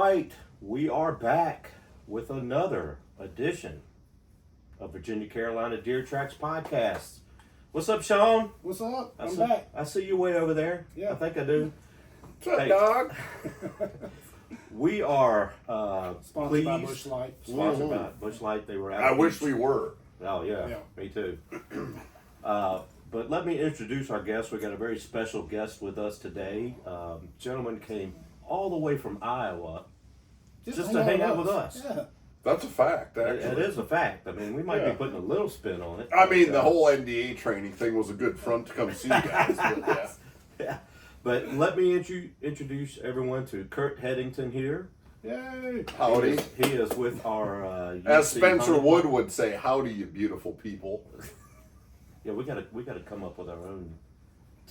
right, we are back with another edition of Virginia Carolina Deer Tracks podcast. What's up, Shawn? What's up? I'm back. back. I see you way over there. Yeah. I think I do. What's up, dog? We are Sponsored pleased. by Busch Light. Sponsored by Busch Light. They were out. I wish we were. Oh yeah, Yeah. me too. But let me introduce our guest. We got a very special guest with us today. Gentleman came all the way from Iowa just to hang out with us. Yeah. That's a fact, It actually. is a fact. I mean, we might Yeah. be putting a little spin on it. I mean, but, the whole NDA training thing was a good front to come see you guys. But yeah. Yeah. But let me introduce everyone to Curt Headington here. Yay. Howdy. He is with our As UC Spencer Hunting Wood Club. would say, howdy, you beautiful people. Yeah, we gotta come up with our own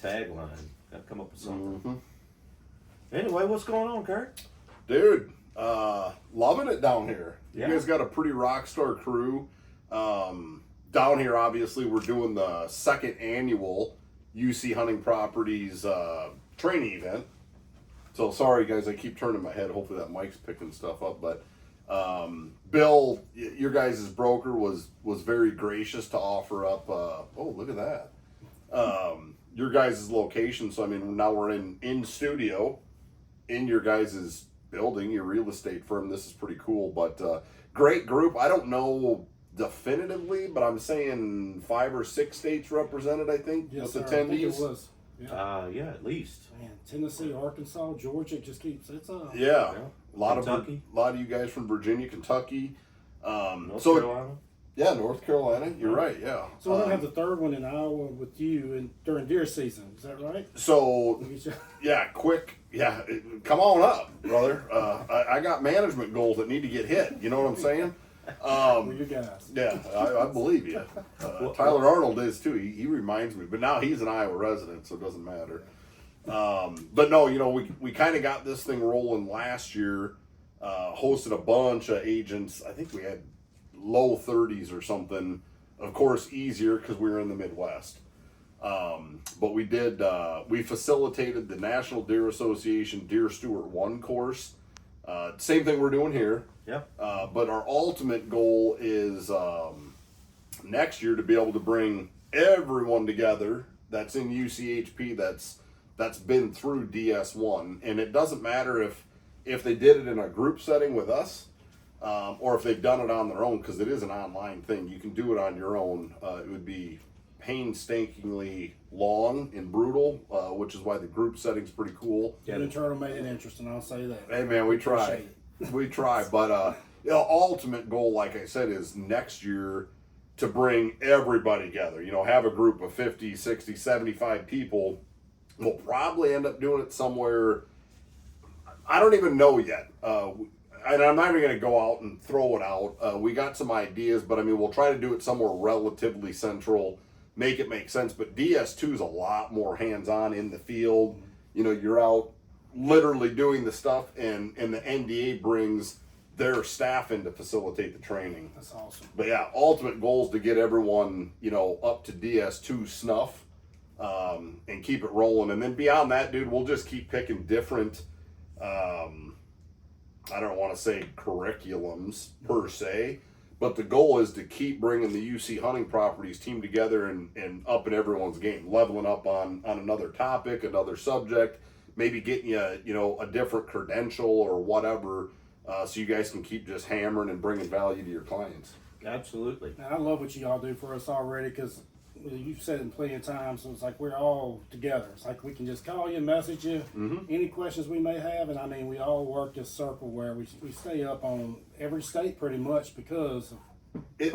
tagline. Gotta come up with something. Mm-hmm. Anyway, what's going on, Curt? Dude, loving it down here. Yeah. You guys got a pretty rock star crew. Down here, obviously, we're doing the second annual UC Hunting Properties training event. So sorry, guys, I keep turning my head. Hopefully that mic's picking stuff up. But Bill, your guys' broker, was very gracious to offer up. Oh, look at that. Your guys' location. So I mean, now we're in studio in your guys' building, your real estate firm. This is pretty cool. But great group. I don't know definitively, but I'm saying 5 or 6 states represented. I think Yes, with sir. I attendees. think it was. Yeah. Yeah, at least. Man, Tennessee, Arkansas, Georgia, it just keeps it's up. Yeah, Yeah. a lot Kentucky. of you guys from Virginia, Kentucky. North So Carolina. yeah, North Carolina. You're right. Yeah. So we're gonna have the third one in Iowa with you during deer season. Is that right? So We get you- yeah, quick. Yeah, come on up, brother. I got management goals that need to get hit. You know what I'm saying? We're your guys. Yeah, I believe you. Tyler Arnold is too. He reminds me, but now he's an Iowa resident, so it doesn't matter. But no, you know, we kind of got this thing rolling last year. Hosted a bunch of agents. I think we had low 30s or something. Of course, easier because we were in the Midwest. But we did. We facilitated the National Deer Association Deer Steward 1 course. Same thing we're doing here. Yep. But our ultimate goal is next year to be able to bring everyone together that's in UCHP that's been through DS1, and it doesn't matter if they did it in a group setting with us or if they've done it on their own, because it is an online thing. You can do it on your own. It would be painstakingly long and brutal, which is why the group setting's pretty cool. The internal made it interesting. I'll say that. Hey man, we try. Appreciate it. We try, but you know, ultimate goal, like I said, is next year to bring everybody together. You know, have a group of 50, 60, 75 people. We'll probably end up doing it somewhere. I don't even know yet. And I'm not even going to go out and throw it out. We got some ideas, but I mean, we'll try to do it somewhere relatively central, make it make sense. But DS2 is a lot more hands-on in the field. You know, you're out literally doing the stuff, and the NDA brings their staff in to facilitate the training. That's awesome. But yeah, ultimate goal is to get everyone, you know, up to DS2 snuff, and keep it rolling. And then beyond that, dude, we'll just keep picking different, I don't want to say curriculums per se, but the goal is to keep bringing the UC Hunting Properties team together and upping everyone's game, leveling up on another topic, another subject, maybe getting you know, a different credential or whatever, so you guys can keep just hammering and bringing value to your clients. Absolutely. And I love what you all do for us already, because you've said it plenty of times. So it's like we're all together. It's like we can just call you, message you, any questions we may have, and I mean, we all work this circle where we stay up on every state pretty much because we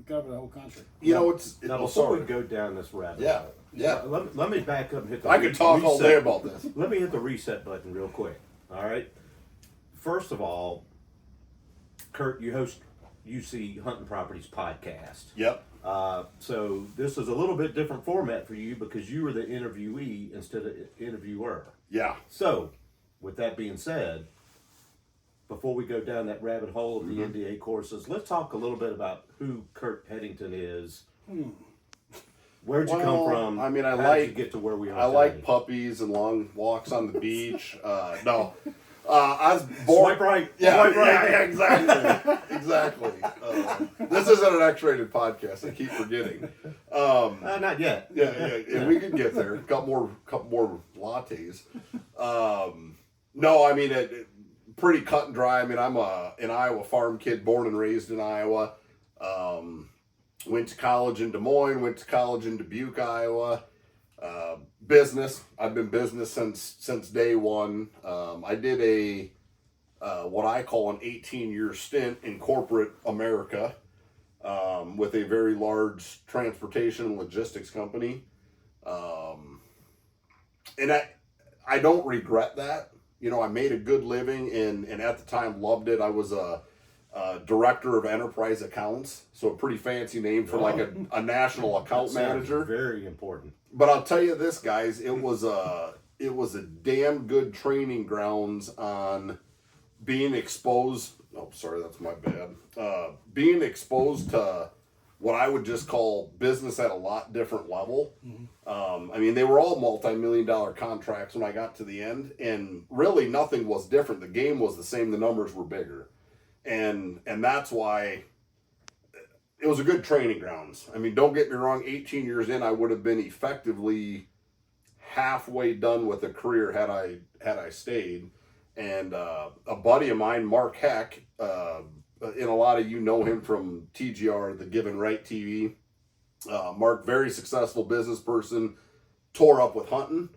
cover the whole country. You know, Now, before we go down this rabbit Yeah, hole, yeah. let me back up and hit the I could talk all day about this. Let me hit the reset button real quick. All right. First of all, Curt, you host UC Hunting Properties podcast. Yep. So this is a little bit different format for you because you were the interviewee instead of interviewer. Yeah. So, with that being said, before we go down that rabbit hole of the NDA courses, let's talk a little bit about who Curt Headington is. Where'd you come from? I mean, How did you get to where we are I today? like puppies and long walks on the beach. No, I was born. Swipe right. Yeah, Swipe right. yeah, exactly. This isn't an X-rated podcast. I keep forgetting. Not yet. Yeah, and we can get there. Couple more lattes. No, I mean pretty cut and dry. I mean, I'm an Iowa farm kid, born and raised in Iowa. Went to college in Des Moines. Went to college in Dubuque, Iowa. Business. I've been business since day one. I did a what I call an 18-year stint in corporate America with a very large transportation and logistics company. And I don't regret that. You know, I made a good living and at the time loved it. I was a director of enterprise accounts, so a pretty fancy name for like a national account manager. Very important. But I'll tell you this, guys, it was a damn good training grounds on being exposed. Oh, sorry, that's my bad. Being exposed to what I would just call business at a lot different level. I mean, they were all multi-million-dollar contracts when I got to the end, and really nothing was different. The game was the same. The numbers were bigger, and that's why it was a good training grounds. I mean, don't get me wrong. 18 years in, I would have been effectively halfway done with a career had I stayed. And a buddy of mine, Mark Heck, and a lot of you know him from TGR, the Give and Right TV. Mark, very successful business person, tore up with hunting.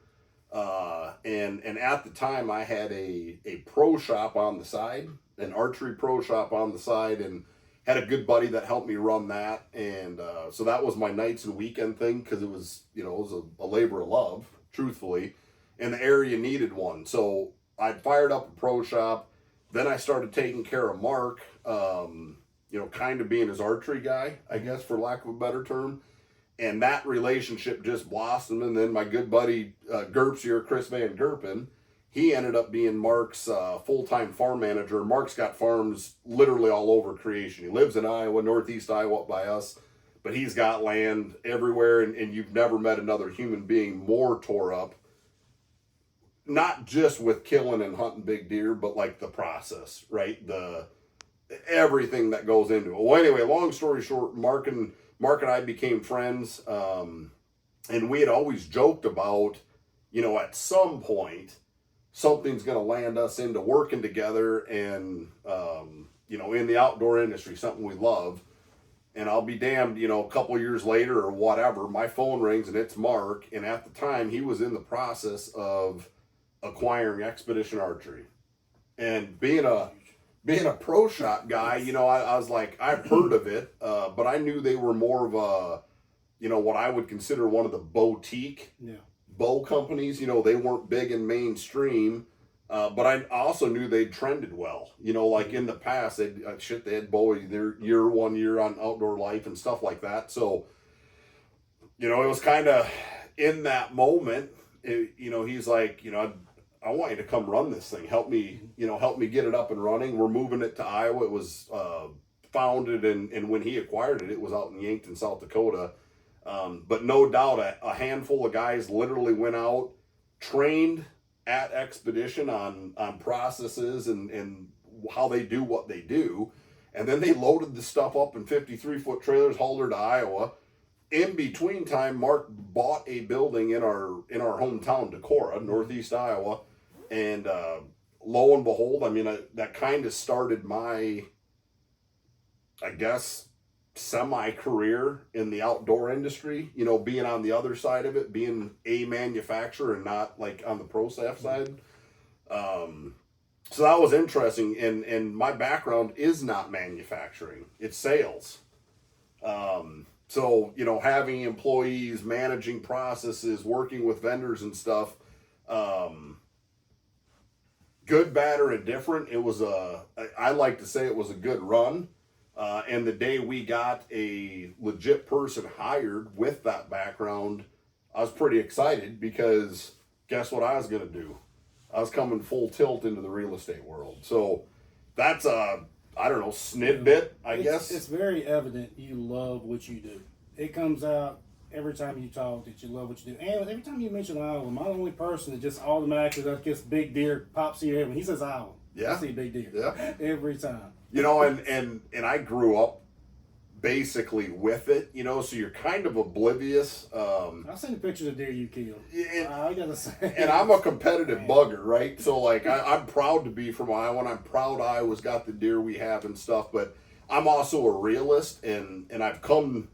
And at the time I had a pro shop on the side, an archery pro shop on the side, and had a good buddy that helped me run that. And so that was my nights and weekend thing, because it was a labor of love, truthfully, and the area needed one. So I fired up a pro shop. Then I started taking care of Mark, kind of being his archery guy, I guess, for lack of a better term. And that relationship just blossomed. And then my good buddy, Gerps here, Chris Van Gerpen, he ended up being Mark's full-time farm manager. Mark's got farms literally all over creation. He lives in Iowa, northeast Iowa, up by us. But he's got land everywhere, and you've never met another human being more tore up. Not just with killing and hunting big deer, but like the process, right? Everything that goes into it. Well, anyway, long story short, Mark and I became friends, and we had always joked about, at some point, something's going to land us into working together and, in the outdoor industry, something we love. And I'll be damned, a couple years later or whatever, my phone rings and it's Mark. And at the time, he was in the process of acquiring Expedition Archery. And being a pro shop guy, I was like, I've heard of it, but I knew they were more of a, what I would consider one of the boutique bow companies. They weren't big and mainstream, but I also knew they trended well. Like in the past, they had bow their one year on Outdoor Life and stuff like that. So, it was kind of in that moment, he's like, I want you to come run this thing. Help me get it up and running. We're moving it to Iowa. It was founded, and when he acquired it, it was out in Yankton, South Dakota. But no doubt, a handful of guys literally went out, trained at Expedition on processes and how they do what they do. And then they loaded the stuff up in 53-foot trailers, hauled her to Iowa. In between time, Mark bought a building in our hometown, Decorah, northeast Iowa. And lo and behold, I mean, that kind of started my, I guess, semi-career in the outdoor industry, being on the other side of it, being a manufacturer and not like on the pro staff side. So that was interesting. And my background is not manufacturing, it's sales. So, having employees, managing processes, working with vendors and stuff, good, bad, or indifferent, it was I like to say it was a good run. And the day we got a legit person hired with that background, I was pretty excited because guess what I was going to do? I was coming full tilt into the real estate world. So that's snippet, I guess. It's very evident you love what you do. It comes out every time you talk that you love what you do. And every time you mention Iowa, my only person that just automatically that gets big deer pops in your head when he says Iowa. Yeah. I see big deer. Yeah. Every time. You know, and I grew up basically with it, you know, so you're kind of oblivious. I've seen the pictures of deer you killed. I gotta say. And I'm a competitive bugger, right? So like I'm proud to be from Iowa, and I'm proud Iowa's got the deer we have and stuff, but I'm also a realist, and I've come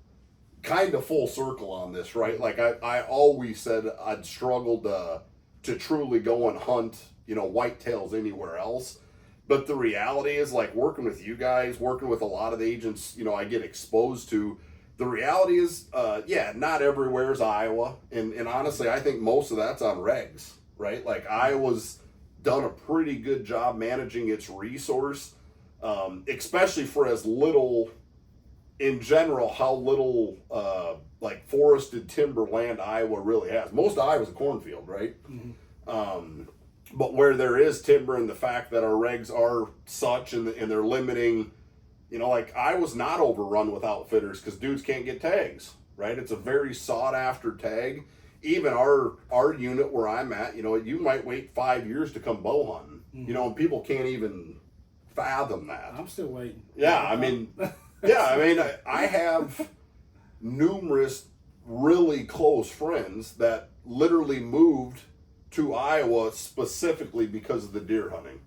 kind of full circle on this, right? Like I always said I'd struggled to truly go and hunt, you know, whitetails anywhere else. But the reality is, like, working with you guys, working with a lot of the agents, you know, I get exposed to, the reality is, not everywhere is Iowa. And honestly, I think most of that's on regs, right? Like, Iowa's done a pretty good job managing its resource, especially for as little, in general, how little, like, forested timberland Iowa really has. Most of Iowa's a cornfield, right? Mm-hmm. But where there is timber, and the fact that our regs are such, and they're limiting, you know, like I was not overrun with outfitters because dudes can't get tags, right? It's a very sought after tag. Even our unit where I'm at, you know, you might wait 5 years to come bow hunting, you know, and people can't even fathom that. I'm still waiting. Yeah, I mean, I have numerous really close friends that literally moved to Iowa specifically because of the deer hunting.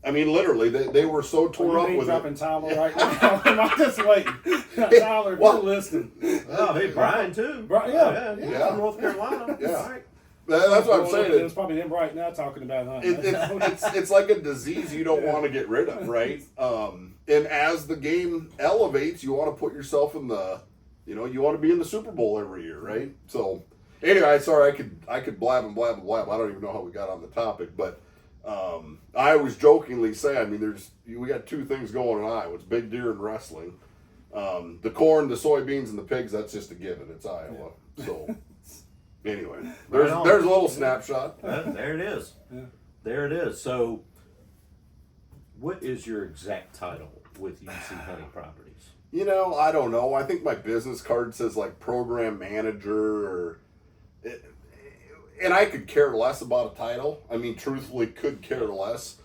I mean, literally, they were so tore up with dropping it. Tyler right now. I'm just waiting. Tyler, if you're listening. Oh, hey, Brian too. Brian, Yeah. From North Carolina. Yeah. Right. That's what I'm saying. It's probably them right now talking about hunting. It's like a disease you don't want to get rid of, right? And as the game elevates, you want to put yourself in the, you know, you want to be in the Super Bowl every year, right? So, anyway, sorry, I could blab and blab and blab. I don't even know how we got on the topic, but I always jokingly say, I mean, we got two things going in Iowa. It's big deer and wrestling. The corn, the soybeans, and the pigs, that's just a given. It's Iowa. Yeah. So, anyway, there's a little snapshot. There it is. Yeah. There it is. So, what is your exact title with UC Hunting Properties? You know, I don't know. I think my business card says like program manager, and I could care less about a title. I mean, truthfully, could care less.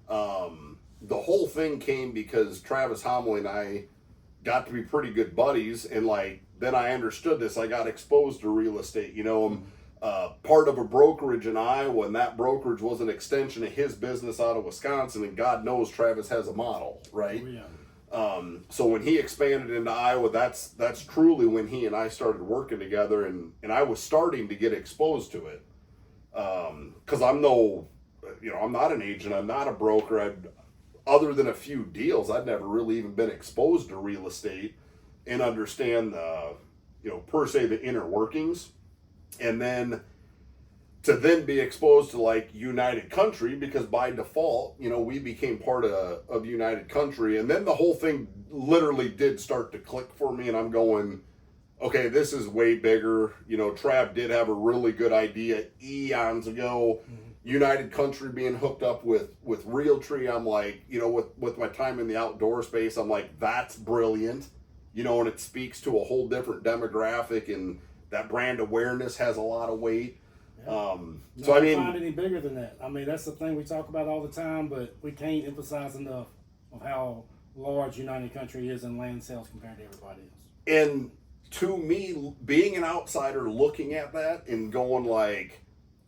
The whole thing came because Travis Homley and I got to be pretty good buddies, and like then I understood this. I got exposed to real estate. You know, I'm part of a brokerage in Iowa, and that brokerage was an extension of his business out of Wisconsin. And God knows Travis has a model, right? Oh, yeah. So when he expanded into Iowa, that's truly when he and I started working together, and I was starting to get exposed to it. Cause I'm not an agent. I'm not a broker. Other than a few deals, I'd never really even been exposed to real estate and understand per se the inner workings. And then to be exposed to like United Country, because by default, you know, we became part of United Country. And then the whole thing literally did start to click for me, and I'm going, okay, this is way bigger. You know, Trav did have a really good idea eons ago. Mm-hmm. United Country being hooked up with Realtree, I'm like, you know, with my time in the outdoor space, I'm like, that's brilliant. You know, and it speaks to a whole different demographic, and that brand awareness has a lot of weight. Yeah. So I mean, find any bigger than that. I mean, that's the thing we talk about all the time, but we can't emphasize enough of how large United Country is in land sales compared to everybody else. And to me, being an outsider looking at that and going like,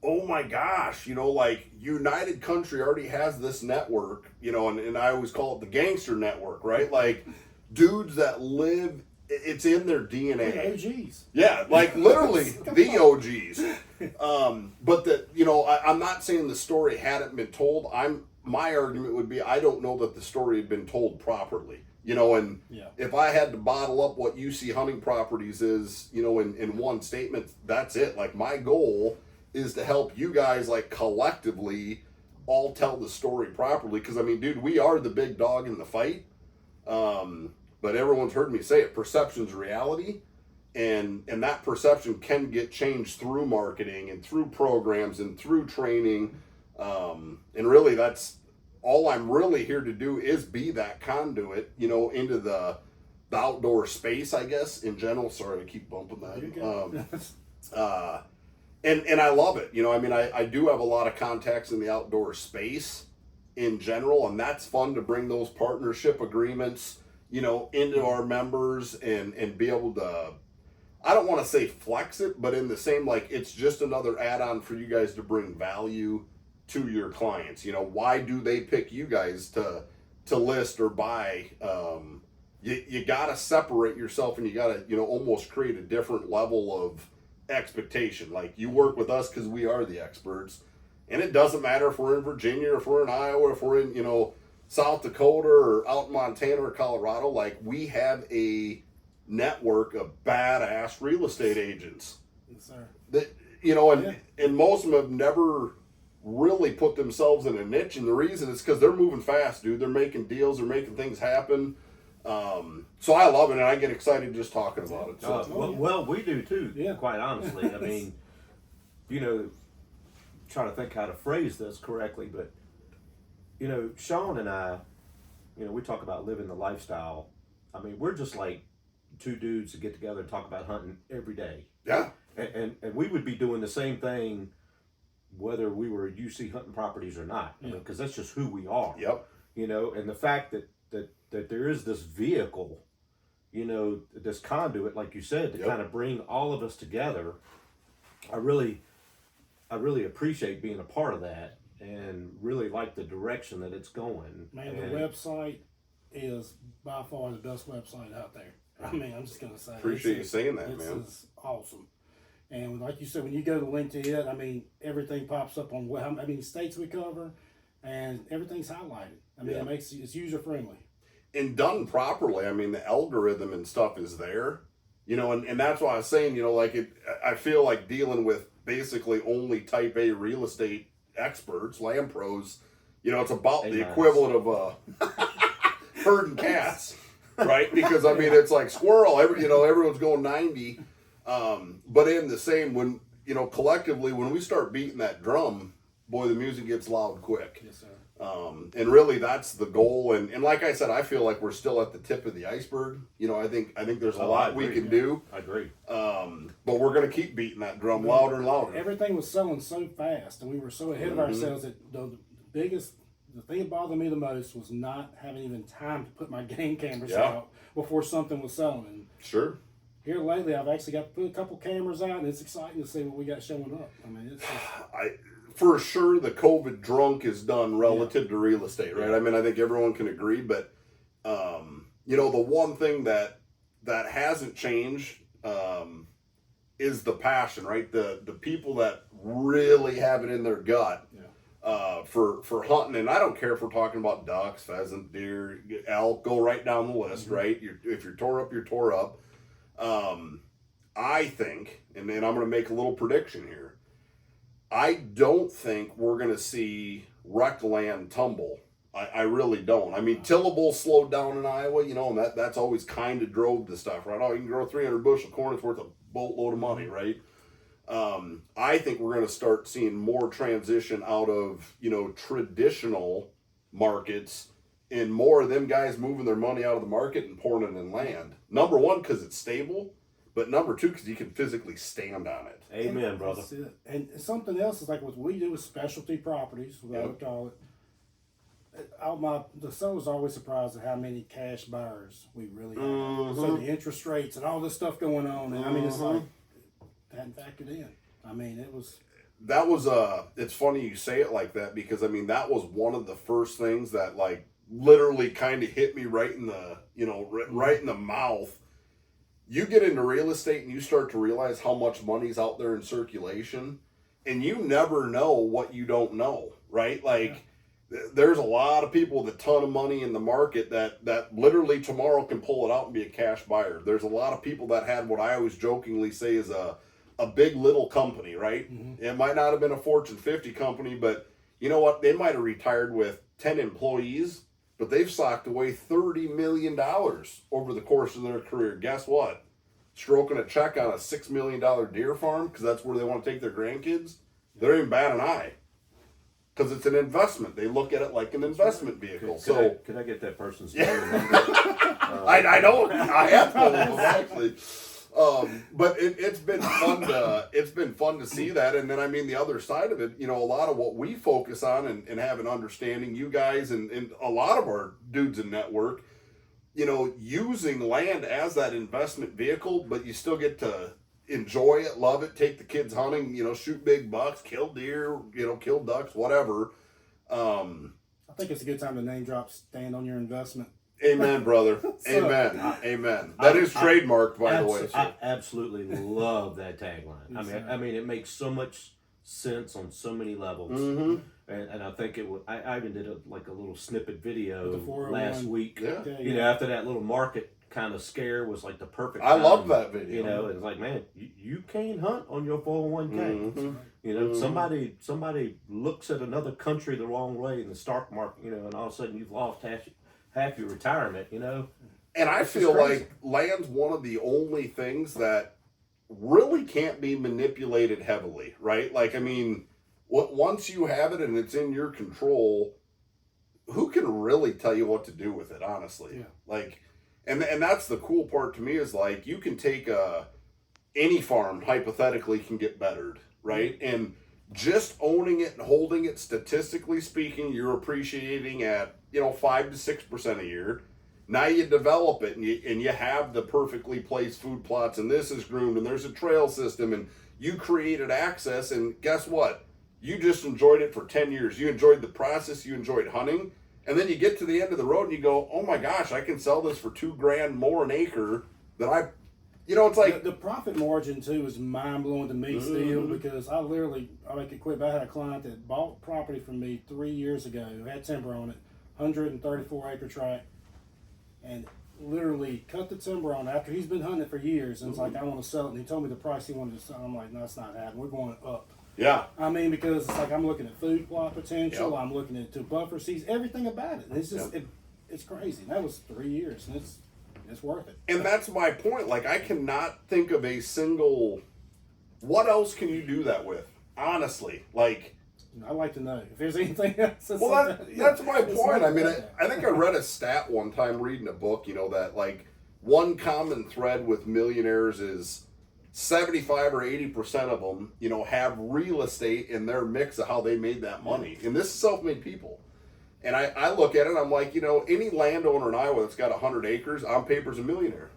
oh my gosh, you know, like United Country already has this network, you know, and I always call it the gangster network, right? Like dudes that live, it's in their DNA. The OGs. Yeah, like literally the OGs. But that, you know, I'm not saying the story hadn't been told. My argument would be, I don't know that the story had been told properly. You know, and if I had to bottle up what UC Hunting Properties is, you know, in one statement, that's it. Like my goal is to help you guys like collectively all tell the story properly. Because I mean, dude, we are the big dog in the fight. But everyone's heard me say it, perception's reality. And that perception can get changed through marketing and through programs and through training. And really that's all I'm really here to do is be that conduit, you know, into the the outdoor space, I guess, in general. Sorry to keep bumping that. And I love it. You know, I mean, I do have a lot of contacts in the outdoor space in general, and that's fun to bring those partnership agreements, you know, into our members and be able to, I don't want to say flex it, but in the same, like, it's just another add-on for you guys to bring value to your clients. You know, why do they pick you guys to list or buy? You got to separate yourself, and you got to, you know, almost create a different level of expectation. Like, you work with us because we are the experts, and it doesn't matter if we're in Virginia, or if we're in Iowa, if we're in, you know, South Dakota or out in Montana or Colorado. Like, we have a network of badass real estate agents. Yes, sir. That, you know, and most of them have never really put themselves in a niche, and the reason is because they're moving fast, dude. They're making deals, they're making things happen. So I love it, and I get excited just talking about it. So. Well, we do too. Yeah. Quite honestly, I mean, you know, trying to think how to phrase this correctly, but you know, Shawn and I, you know, we talk about living the lifestyle. I mean, we're just like two dudes that get together and talk about hunting every day. Yeah. And we would be doing the same thing whether we were UC hunting properties or not. I mean, because that's just who we are. Yep. You know, and the fact that there is this vehicle, you know, this conduit, like you said, to kind of bring all of us together. I really appreciate being a part of that, and really like the direction that it's going. Man, the website is by far the best website out there. I mean, I'm just gonna say. Appreciate you saying that, man. This is awesome. And like you said, when you go to link to it, I mean, everything pops up on how many states we cover, and everything's highlighted. I mean, it's user friendly. And done properly, I mean, the algorithm and stuff is there, you know, and that's why I was saying, you know, like I feel like dealing with basically only type A real estate experts, land pros, you know, it's about the equivalent of herding cats, right? Because I mean, it's like squirrel, everyone's going 90, but in the same, when, you know, collectively, when we start beating that drum, boy, the music gets loud quick. Yes, sir. And really that's the goal. And like I said, I feel like we're still at the tip of the iceberg. You know, I think there's a lot we can do. I agree. But we're going to keep beating that drum louder and louder. Everything was selling so fast, and we were so ahead of ourselves that the thing that bothered me the most was not having even time to put my game cameras out before something was selling. And sure. Here lately, I've actually got to put a couple cameras out, and it's exciting to see what we got showing up. I mean, it's just... For sure, the COVID drunk is done relative to real estate, right? I mean, I think everyone can agree, but you know, the one thing that hasn't changed is the passion, right? The people that really have it in their gut for hunting, and I don't care if we're talking about ducks, pheasant, deer, elk, go right down the list, right? If you're tore up, you're tore up. I think, and then I'm going to make a little prediction here. I don't think we're going to see rec land tumble. I really don't. I mean, tillable slowed down in Iowa, you know, and that's always kind of drove the stuff, right? Oh, you can grow 300 bushel corn, it's worth a boatload of money, right? I think we're going to start seeing more transition out of, you know, traditional markets and more of them guys moving their money out of the market and pouring it in land. Number one, because it's stable. But number two, because you can physically stand on it. Amen, brother. And something else is like what we do with specialty properties, what I would call it. The seller's always surprised at how many cash buyers we really have. So the interest rates and all this stuff going on, and I mean, it's like that factored in. I mean, it was. That was it's funny you say it like that, because I mean that was one of the first things that like literally kind of hit me right in the, you know, right in the mouth. You get into real estate and you start to realize how much money's out there in circulation, and you never know what you don't know, right? Like, there's a lot of people with a ton of money in the market that literally tomorrow can pull it out and be a cash buyer. There's a lot of people that had what I always jokingly say is a big little company, right? It might not have been a Fortune 50 company, but you know what? They might have retired with 10 employees, but they've socked away $30 million over the course of their career. Guess what? Stroking a check on a $6 million deer farm because that's where they want to take their grandkids. They don't even bat an eye. because it's an investment. They look at it like an investment vehicle. Could I get that person's name and number? I know I have told them actually. But it's been fun to see that. And then, I mean, the other side of it, you know, a lot of what we focus on and have an understanding, you guys and a lot of our dudes in network, you know, using land as that investment vehicle, but you still get to enjoy it, love it, take the kids hunting, you know, shoot big bucks, kill deer, you know, kill ducks, whatever. I think it's a good time to name drop, stand on your investment. Amen, brother. Amen. Amen. That is trademarked, by the way. I absolutely love that tagline. I mean, it makes so much sense on so many levels. Mm-hmm. And I think it would. I even did a little snippet video With the last week. Yeah. You know, after that little market kind of scare was like the perfect. I time, love that video. You know, it's like, man, you can't hunt on your 401k. Mm-hmm. You know, somebody looks at another country the wrong way in the stock market. You know, and all of a sudden you've lost half your retirement. You know. And I feel like land's one of the only things that really can't be manipulated heavily, right? Like, I mean, once you have it and it's in your control, who can really tell you what to do with it, honestly? Yeah. Like, and that's the cool part to me is like, you can take any farm, hypothetically, can get bettered, right? And just owning it and holding it, statistically speaking, you're appreciating at, you know, 5 to 6% a year. Now you develop it and you have the perfectly placed food plots and this is groomed and there's a trail system and you created access and guess what? You just enjoyed it for 10 years. You enjoyed the process, you enjoyed hunting, and then you get to the end of the road and you go, oh my gosh, I can sell this for $2,000 more an acre than you know, it's like the profit margin too is mind blowing to me still, because I make it quick. I had a client that bought property from me 3 years ago, had timber on it, 134 acre tract, and literally cut the timber on it after he's been hunting it for years. And it's like, I want to sell it. And he told me the price he wanted to sell. I'm like, no, it's not happening. We're going up. yeah. I mean, because it's like I'm looking at food plot potential. Yep. I'm looking at two buffer seas, everything about it. And it's just, Yep. it's crazy. And that was 3 years, and it's worth it. And that's my point. Like, I cannot think of a single. What else can you do that with? Honestly, like. I'd like to know if there's anything else. Well, that's my point. I mean, that. I think I read a stat one time reading a book, you know, that like one common thread with millionaires is 75 or 80% of them, you know, have real estate in their mix of how they made that money. And this is self-made people. And I look at it and I'm like, you know, any landowner in Iowa that's got 100 acres on paper is a millionaire.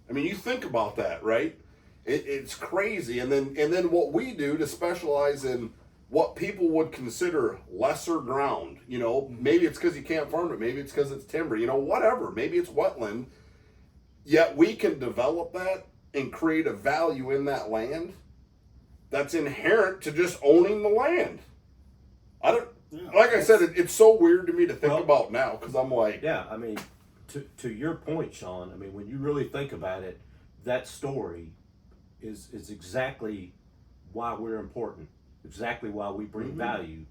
I mean, you think about that, right? It's crazy. And then what we do to specialize in what people would consider lesser ground, you know, maybe it's because you can't farm it, maybe it's because it's timber, you know, whatever, maybe it's wetland, yet we can develop that and create a value in that land that's inherent to just owning the land. Like I said, it's so weird to me to think about now, because I'm like, yeah, I mean, to your point, Shawn, I mean, when you really think about it, that story is exactly why we're important. Exactly why we bring value.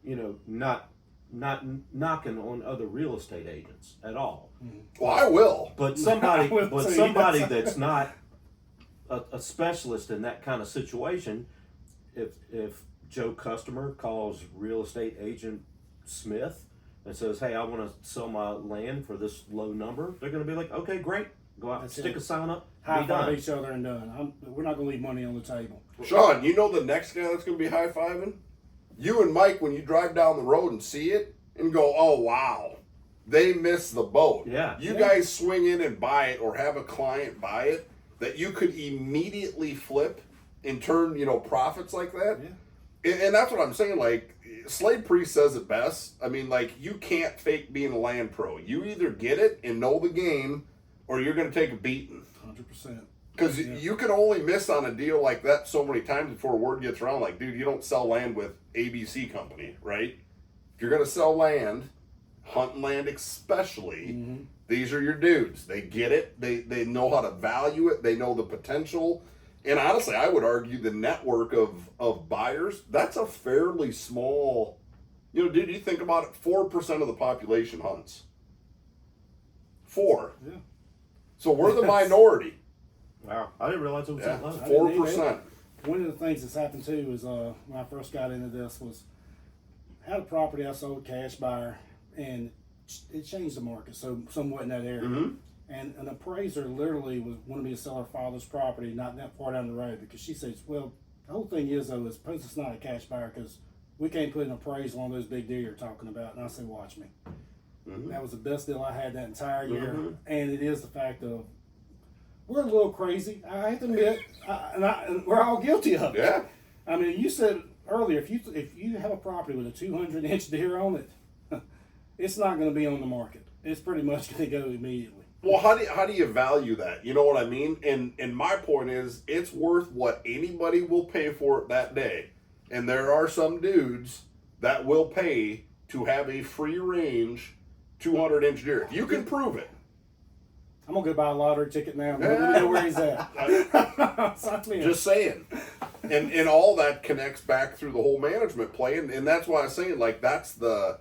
You know, not knocking on other real estate agents at all. well, I will. But somebody, yes. that's not a specialist in that kind of situation, if Joe Customer calls real estate agent Smith and says, "Hey, I want to sell my land for this low number," they're going to be like, "Okay, great. Go out, stick a sign up, High be five done." each other and done. We're not going to leave money on the table. Shawn, you know the next guy that's going to be high-fiving? You and Mike, when you drive down the road and see it and go, oh, wow, they missed the boat. Yeah. You guys swing in and buy it or have a client buy it that you could immediately flip and turn, you know, profits like that. Yeah. And that's what I'm saying. Like, Slade Priest says it best. I mean, like, you can't fake being a land pro. You either get it and know the game or you're going to take a beating. 100%. Because you can only miss on a deal like that so many times before word gets around. Like, dude, you don't sell land with ABC Company, right? If you're going to sell land, hunting land especially, these are your dudes. They get it. They know how to value it. They know the potential. And honestly, I would argue the network of buyers, that's a fairly small, you know, dude, you think about it, 4% of the population hunts. 4. Yeah. So we're the minority. Wow, I didn't realize it was that low. 4%. One of the things that's happened too is when I first got into this was had a property I sold cash buyer, and it changed the market somewhat in that area. And an appraiser literally wanted me to sell her father's property not that far down the road, because she says, well, the whole thing is, though, is suppose it's not a cash buyer because we can't put an appraisal on those big deer you're talking about. And I said, watch me. That was the best deal I had that entire year. And it is the fact of, we're a little crazy. I have to admit, and we're all guilty of it. Yeah. I mean, you said earlier, if you have a property with a 200-inch deer on it, it's not going to be on the market. It's pretty much going to go immediately. Well, how do you value that? You know what I mean? And my point is, it's worth what anybody will pay for it that day. And there are some dudes that will pay to have a free range 200-inch deer. If you can prove it. I'm going to go buy a lottery ticket now. Let me know where he's at. Just saying. And all that connects back through the whole management play. And that's why I'm saying, like, that's the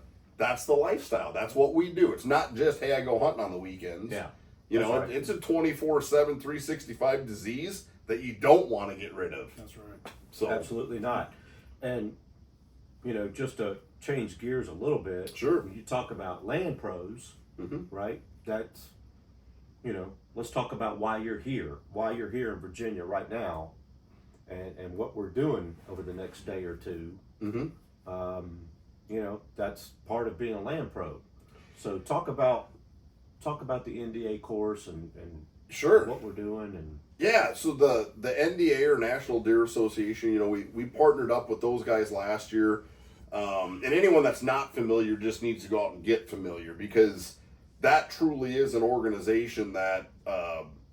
lifestyle. That's what we do. It's not just, hey, I go hunting on the weekends. Yeah. You know, right. It's a 24/7, 365 disease that you don't want to get rid of. That's right. So Absolutely not. And, you know, just to change gears a little bit. Sure. When you talk about land pros, right? That's, you know, let's talk about why you're here in Virginia right now, and what we're doing over the next day or two. You know, that's part of being a land pro. So talk about the NDA course and sure what we're doing and yeah. So the NDA, or National Deer Association, you know, we partnered up with those guys last year. And anyone that's not familiar just needs to go out and get familiar, because that truly is an organization that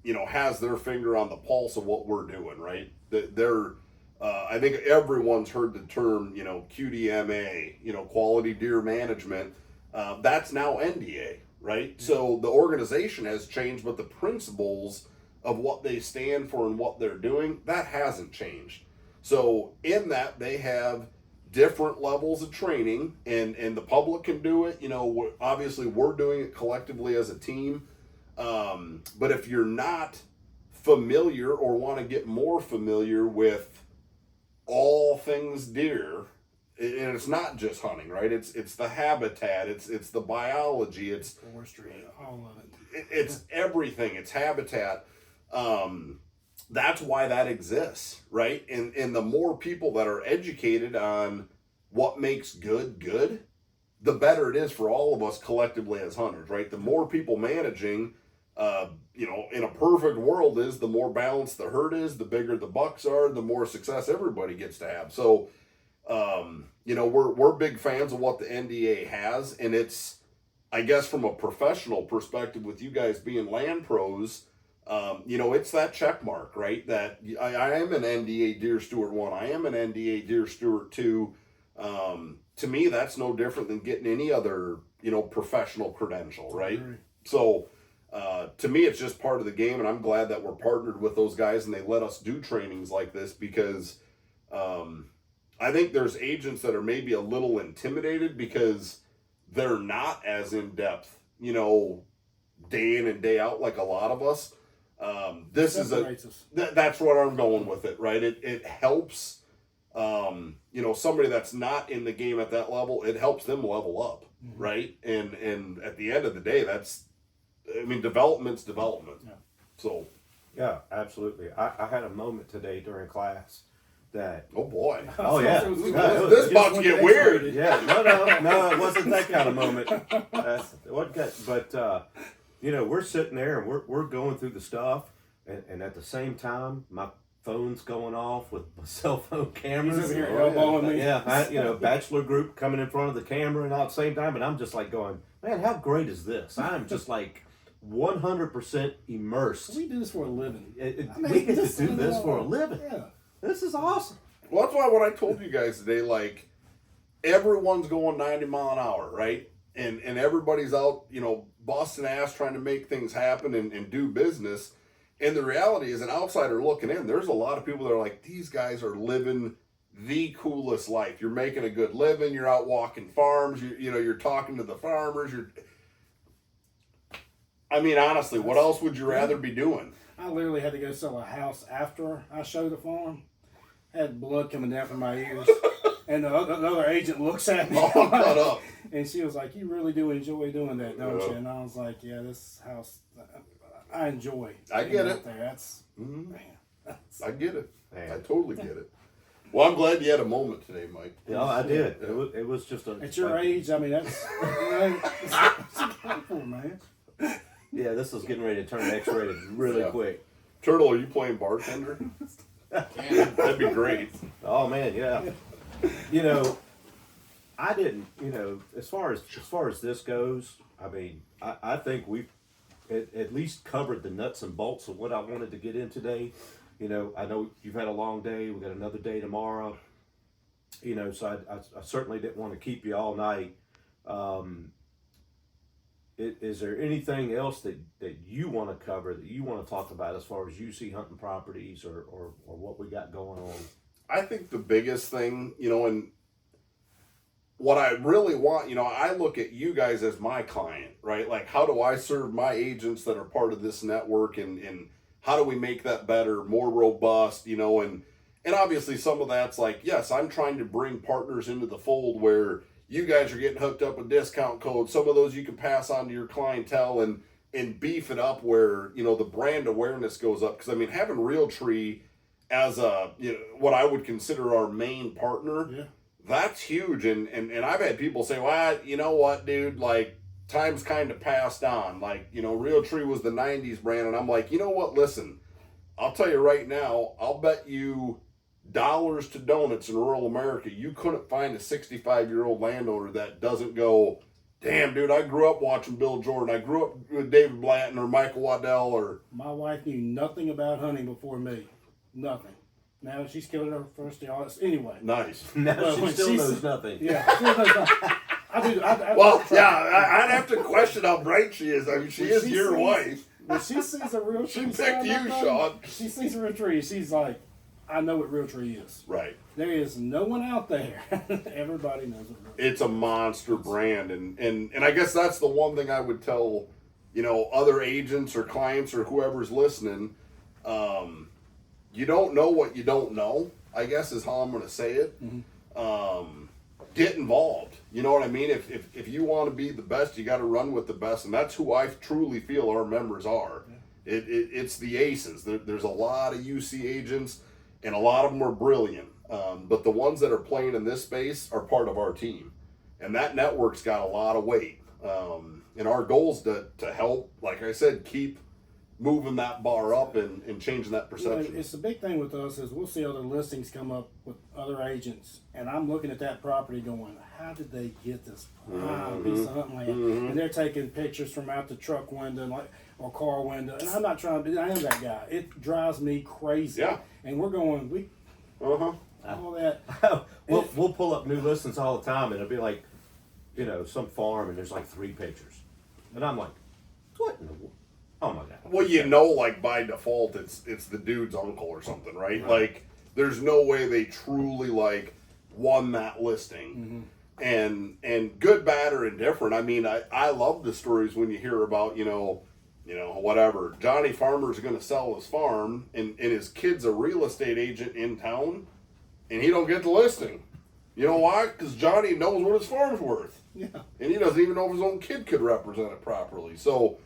you know, has their finger on the pulse of what we're doing. Right? They're I think everyone's heard the term, you know, QDMA, you know, quality deer management. That's now NDA, right? So the organization has changed, but the principles of what they stand for and what they're doing, that hasn't changed. So in that, they have different levels of training, and the public can do it. You know, obviously we're doing it collectively as a team. But if you're not familiar or want to get more familiar with all things deer, and it's not just hunting, right? It's the habitat, it's the biology, it's forestry, all of it. It's everything. It's habitat. That's why that exists, right? And the more people that are educated on what makes good, the better it is for all of us collectively as hunters, right? The more people managing, you know, in a perfect world, is the more balanced the herd is, the bigger the bucks are, the more success everybody gets to have. So, you know, we're big fans of what the NDA has, and it's, I guess, from a professional perspective, with you guys being land pros, you know, it's that check mark, right? That I am an NDA Deer Steward 1, I am an NDA Deer Steward 2. To me, that's no different than getting any other, you know, professional credential, right? So, to me, it's just part of the game, and I'm glad that we're partnered with those guys and they let us do trainings like this, because I think there's agents that are maybe a little intimidated because they're not as in depth, you know, day in and day out like a lot of us. This is that's what I'm going with it, right? It helps, you know, somebody that's not in the game at that level, it helps them level up, right? And at the end of the day, that's, I mean, development's development. Yeah. So. yeah, absolutely. I had a moment today during class that, Oh boy. oh yeah, This about to get weird. yeah, no, it wasn't that kind of moment. It wasn't good. But you know, we're sitting there and we're going through the stuff, and at the same time, my phone's going off with my cell phone cameras. He's over here elbowing me. Yeah, you know, bachelor group coming in front of the camera and all at the same time, and I'm just like going, man, how great is this? I'm just like 100% immersed. We do this for a living. We get to do this for a living. Yeah. This is awesome. Well, that's why when I told you guys today, like, everyone's going 90 mile an hour, right? And everybody's out, you know, busting ass trying to make things happen and do business. And the reality is, an outsider looking in, there's a lot of people that are like, these guys are living the coolest life. You're making a good living. You're out walking farms. You know, you're talking to the farmers. I mean, honestly, what else would you rather be doing? I literally had to go sell a house after I showed the farm. I had blood coming down from my ears. And another agent looks at me. All cut up. And she was like, "You really do enjoy doing that, don't you?" And I was like, "Yeah, this house, I enjoy." I get it. Out there. That's man. I get it. Man. I totally get it. Well, I'm glad you had a moment today, Mike. Yeah, I did. It was just a. At your age, I mean, that's wonderful, man. Yeah, this is getting ready to turn X-rated really quick. Turtle, are you playing bartender? That'd be great. Oh man, yeah. You know, I didn't. You know, as far as this goes, I mean, I think we've at least covered the nuts and bolts of what I wanted to get in today. You know, I know you've had a long day. We got another day tomorrow. You know, so I certainly didn't want to keep you all night. Is there anything else that you want to cover, that you want to talk about as far as UC hunting properties or what we got going on? I think the biggest thing, you know, and what I really want, you know, I look at you guys as my client, right? Like, how do I serve my agents that are part of this network, and how do we make that better, more robust, you know, and obviously some of that's like, yes, I'm trying to bring partners into the fold where you guys are getting hooked up with discount codes. Some of those you can pass on to your clientele and beef it up where, you know, the brand awareness goes up. Because, I mean, having Realtree as a, you know, what I would consider our main partner, that's huge. And I've had people say, well, you know what, dude, like, time's kind of passed on. Like, you know, Realtree was the 90s brand. And I'm like, you know what, listen, I'll tell you right now, I'll bet you dollars to donuts in rural America, you couldn't find a 65-year-old landowner that doesn't go, damn, dude, I grew up watching Bill Jordan. I grew up with David Blanton or Michael Waddell. Or my wife knew nothing about hunting before me. Nothing. Now she's killed her first year. Anyway. Nice. Now she still knows nothing. Yeah. She knows nothing. I'd have to question how bright she is. I mean, she is your wife. When she sees a real tree, She picked you, Shawn. She sees a real tree. She's like, I know what Realtree is. Right. There is no one out there. Everybody knows what Realtree is. It's a monster brand, and I guess that's the one thing I would tell, you know, other agents or clients or whoever's listening. You don't know what you don't know, I guess is how I'm going to say it. Get involved. You know what I mean? If you want to be the best, you got to run with the best, and that's who I truly feel our members are. It's the aces. There's a lot of UC agents, and a lot of them are brilliant. But the ones that are playing in this space are part of our team. And that network's got a lot of weight. And our goal is to help, like I said, keep moving that bar up and changing that perception. Well, it's the big thing with us is we'll see other listings come up with other agents. And I'm looking at that property going, how did they get this prime piece of hunting land? And they're taking pictures from out the truck window or car window. And I'm not trying to, I am that guy. It drives me crazy. Yeah. And we're going, all that. We'll pull up new listings all the time, and it'll be like, you know, some farm, and there's like 3 pictures, and I'm like, what in the world? Oh my god. Well, you know, like by default, it's the dude's uncle or something, right? Like, there's no way they truly like won that listing. And good, bad, or indifferent. I mean, I love the stories when you hear about, you know, whatever. Johnny Farmer's going to sell his farm, and his kid's a real estate agent in town, and he don't get the listing. You know why? Because Johnny knows what his farm's worth. Yeah. And he doesn't even know if his own kid could represent it properly. So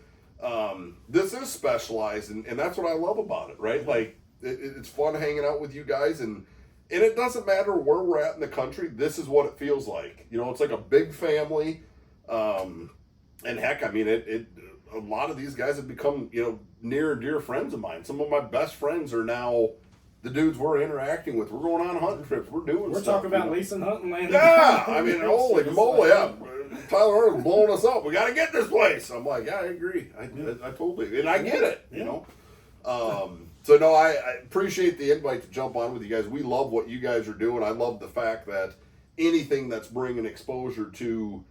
this is specialized, and that's what I love about it, right? Like, it's fun hanging out with you guys, and it doesn't matter where we're at in the country. This is what it feels like. You know, it's like a big family. And heck, I mean, a lot of these guys have become, you know, near and dear friends of mine. Some of my best friends are now the dudes we're interacting with. We're going on hunting trips. We're doing We're stuff. talking about leasing hunting land. Yeah, I mean, holy moly, yeah. Tyler Arnold's blowing us up. We got to get this place. I'm like, yeah, I agree. I totally, and I get it, you know. So no, I appreciate the invite to jump on with you guys. We love what you guys are doing. I love the fact that anything that's bringing exposure to,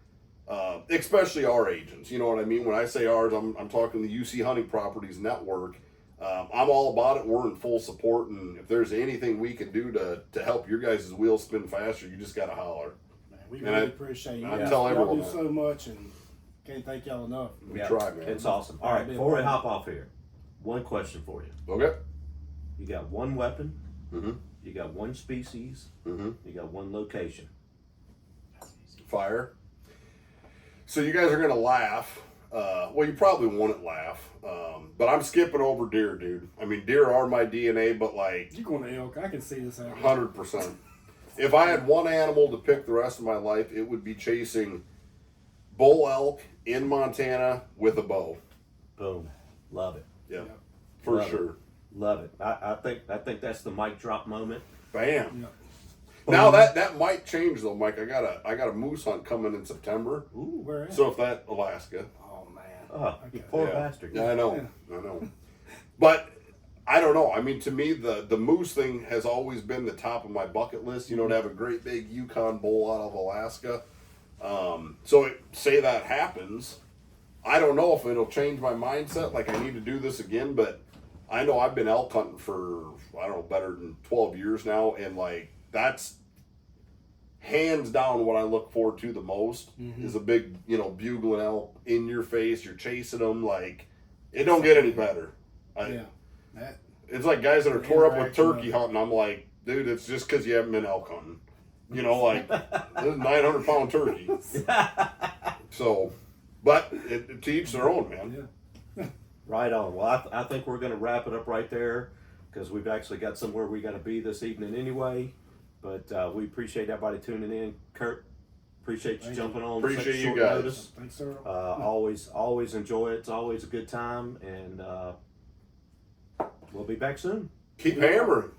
especially our agents, you know what I mean? When I say ours, I'm talking the UC Hunting Properties Network. I'm all about it. We're in full support, and if there's anything we can do to help your guys' wheels spin faster, you just got to holler. Man, we really appreciate you. I tell everyone y'all do so much, and can't thank y'all enough. We try, man. It's awesome. All right, before we hop off here, one question for you. Okay. You got one weapon, You got one species. Mm-hmm. You got one location. Fire. So you guys are gonna laugh. Well, you probably won't laugh. But I'm skipping over deer, dude. I mean, deer are my DNA, but like You going to elk? I can see this happening. 100%. If I had one animal to pick the rest of my life, it would be chasing bull elk in Montana with a bow. Boom. Love it. Yeah, Yep. for Love it. sure. Love it. I think that's the mic drop moment. Bam. Yep. Now that might change though, Mike. I got a moose hunt coming in September. Ooh. Where at? So if that Alaska. Oh man. Oh, you Okay. poor Yeah. bastard. Yeah, I know. But I don't know. I mean, to me, the moose thing has always been the top of my bucket list. You know, to have a great big Yukon bull out of Alaska. So say that happens, I don't know if it'll change my mindset. Like I need to do this again, but I know I've been elk hunting for I don't know better than 12 years now, and like that's hands down what I look forward to the most is a big bugling elk in your face. You're chasing them like it don't get any better. Yeah. That. It's like guys that are tore up with Interaction turkey of- hunting. I'm like, dude, it's just because you haven't been elk hunting. You know, like this is 900-pound turkey. So, but to each their own, man. Yeah. Right on. Well, I think we're going to wrap it up right there because we've actually got somewhere we got to be this evening anyway. But we appreciate everybody tuning in. Curt, appreciate you Thank jumping on. Appreciate such you short guys. notice. Thanks, sir. Always enjoy it. It's always a good time, and we'll be back soon. Keep hammering.